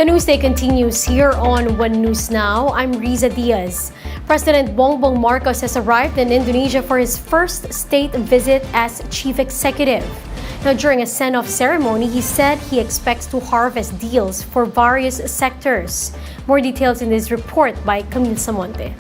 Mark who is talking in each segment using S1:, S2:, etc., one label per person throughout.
S1: The newsday continues here on One News Now. I'm Riza Diaz. President Bongbong Marcos has arrived in Indonesia for his first state visit as chief executive. Now, during a send-off ceremony, he said he expects to harvest deals for various sectors. More details in this report by Camille Samonte.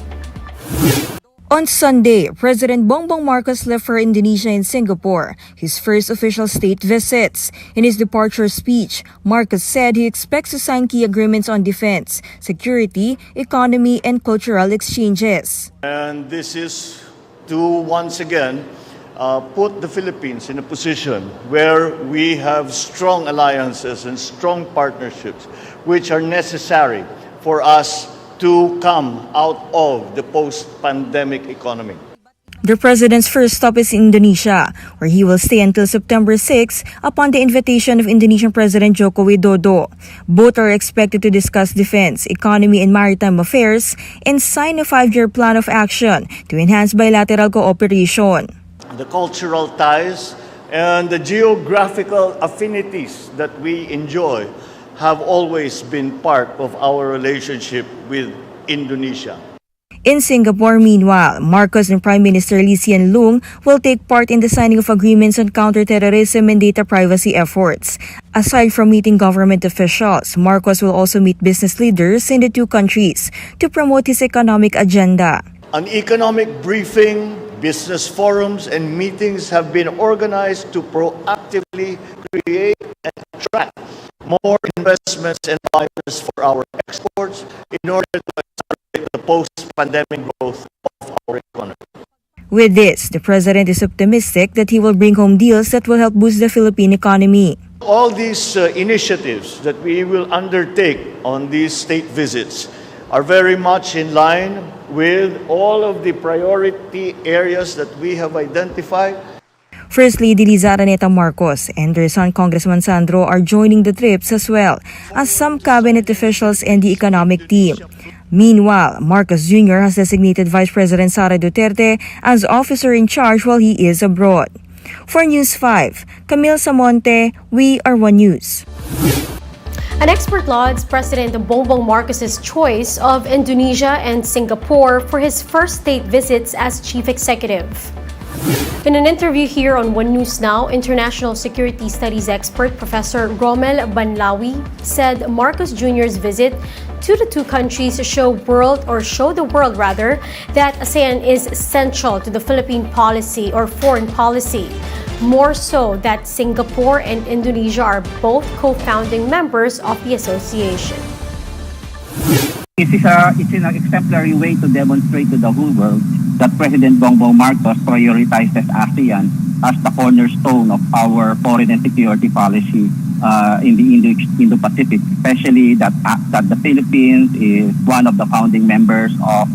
S2: On Sunday, President Bongbong Marcos left for Indonesia and Singapore, his first official state visits. In his departure speech, Marcos said he expects to sign key agreements on defense, security, economy, and cultural exchanges.
S3: And this is to once again put the Philippines in a position where we have strong alliances and strong partnerships which are necessary for us to come out of the post-pandemic economy.
S2: The president's first stop is Indonesia, where he will stay until September 6 upon the invitation of Indonesian President Joko Widodo. Both are expected to discuss defense, economy, and maritime affairs and sign a 5-year plan of action to enhance bilateral cooperation.
S3: The cultural ties and the geographical affinities that we enjoy have always been part of our relationship with Indonesia.
S2: In Singapore, meanwhile, Marcos and Prime Minister Lee Hsien Loong will take part in the signing of agreements on counter-terrorism and data privacy efforts. Aside from meeting government officials, Marcos will also meet business leaders in the two countries to promote his economic agenda.
S3: An economic briefing, business forums, and meetings have been organized to proactively create and attract more investments and buyers for our exports in order to accelerate the post-pandemic growth of our economy.
S2: With this, the president is optimistic that he will bring home deals that will help boost the Philippine economy.
S3: All these initiatives that we will undertake on these state visits are very much in line with all of the priority areas that we have identified.
S2: First Lady Liza Araneta Marcos and their son Congressman Sandro are joining the trips as well as some cabinet officials and the economic team. Meanwhile, Marcos Jr. has designated Vice President Sara Duterte as officer in charge while he is abroad. For News 5, Camille Samonte, We Are One News.
S1: An expert lauds President Bongbong Marcos's choice of Indonesia and Singapore for his first state visits as chief executive. In an interview here on One News Now, international security studies expert Professor Rommel Banlaoi said Marcos Jr.'s visit to the two countries show the world that ASEAN is essential to the Philippine policy or foreign policy. More so that Singapore and Indonesia are both co-founding members of the association.
S4: It's an exemplary way to demonstrate to the whole world that President Bongbong Marcos prioritizes ASEAN as the cornerstone of our foreign and security policy in the Indo-Pacific, especially that the Philippines is one of the founding members of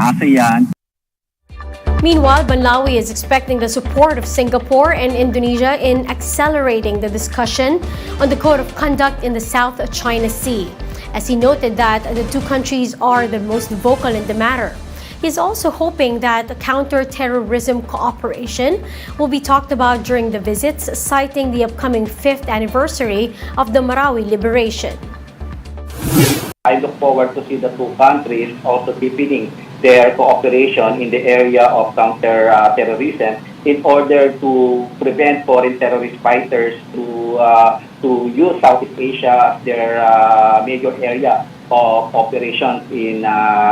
S4: ASEAN.
S1: Meanwhile, Banlaoi is expecting the support of Singapore and Indonesia in accelerating the discussion on the code of conduct in the South China Sea, as he noted that the two countries are the most vocal in the matter. He is also hoping that counter-terrorism cooperation will be talked about during the visits, citing the upcoming 5th anniversary of the Marawi liberation.
S4: I look forward to see the two countries also deepening their cooperation in the area of counter-terrorism in order to prevent foreign terrorist fighters to use Southeast Asia as their major area of operations in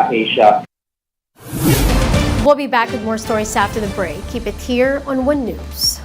S4: Asia.
S1: We'll be back with more stories after the break. Keep it here on One News.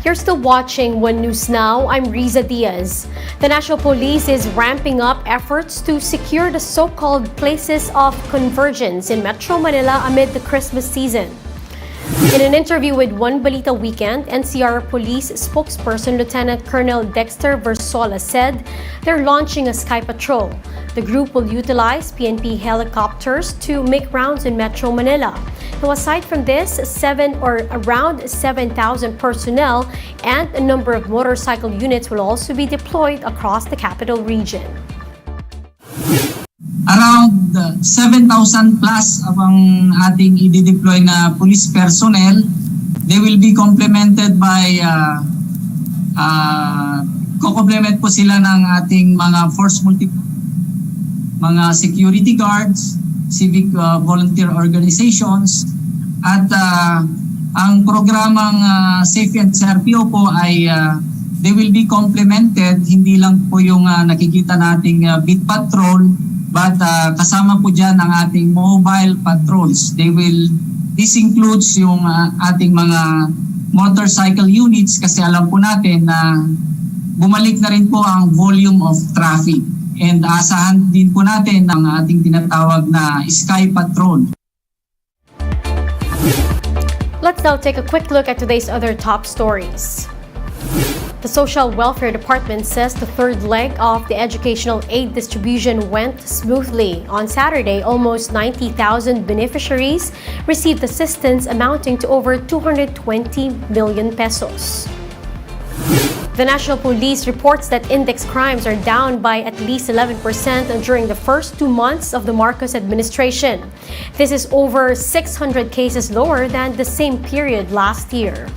S1: You're still watching One News Now. I'm Riza Diaz. The National Police is ramping up efforts to secure the so-called places of convergence in Metro Manila amid the Christmas season. In an interview with One Balita Weekend, NCR Police spokesperson Lieutenant Colonel Dexter Versola said they're launching a Skype Patrol. The group will utilize PNP helicopters to make rounds in Metro Manila. Now, aside from this, around 7,000 personnel and a number of motorcycle units will also be deployed across the capital region.
S5: Around 7,000 plus ang ating i-deploy na police personnel. They will be complemented by ko-complement po sila ng ating mga mga security guards, civic volunteer organizations, at ang programang Safe NCRPO po ay they will be complemented, hindi lang po yung nakikita nating beat patrol, but kasama po dyan ang ating mobile patrols. This includes yung ating mga motorcycle units kasi alam po natin na bumalik na rin po ang volume of traffic. And asahan din po natin ang ating tinatawag na Skype Patrol.
S1: Let's now take a quick look at today's other top stories. The Social Welfare Department says the third leg of the educational aid distribution went smoothly. On Saturday, almost 90,000 beneficiaries received assistance amounting to over 220 million pesos. The National Police reports that index crimes are down by at least 11% during the first 2 months of the Marcos administration. This is over 600 cases lower than the same period last year.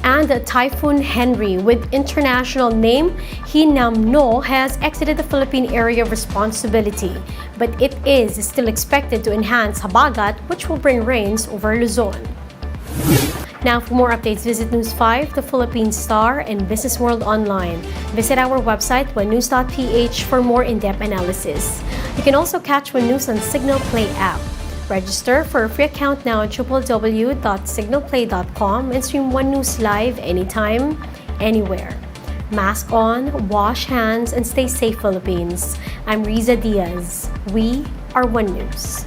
S1: And Typhoon Henry, with international name Hinamno, has exited the Philippine area of responsibility, but it is still expected to enhance Habagat, which will bring rains over Luzon. Now, for more updates, visit News 5, The Philippine Star, and Business World Online. Visit our website, onenews.ph, for more in-depth analysis. You can also catch One News on Signal Play app. Register for a free account now at www.signalplay.com and stream One News live anytime, anywhere. Mask on, wash hands, and stay safe, Philippines. I'm Riza Diaz. We are One News.